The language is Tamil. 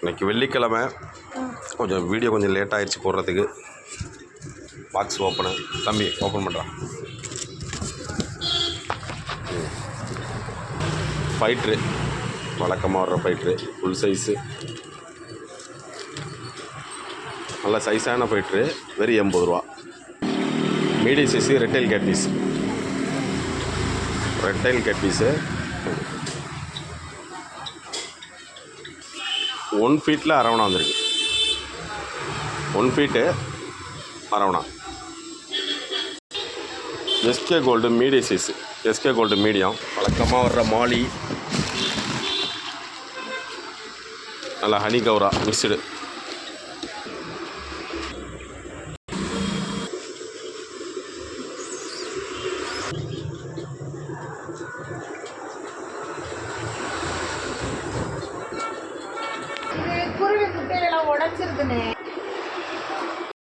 இன்றைக்கி வெள்ளிக்கிழமை கொஞ்சம் வீடியோ கொஞ்சம் லேட் ஆகிடுச்சு போடுறதுக்கு. பாக்ஸ் ஓப்பனு தம்பி ஓப்பன் பண்ணுறான். ஃபைட்ரு வழக்கமாக வர்ற ஃபைட்ரு ஃபுல் சைஸு, நல்ல சைஸான ஃபைட்ரு, வெறும் 80 ரூபா. Medium size redtail catfish, redtail catfish 1 ஃபீட்டில் அரவணா வந்திருக்கு. 1 feet arowana. SK gold medium size, SK gold medium, வழக்கமாக வர்ற மாலி, நல்லா ஹனி கௌரா மிக்ஸ்டு. குருவி முட்டையெல்லாம் உடைச்சிருக்குன்னு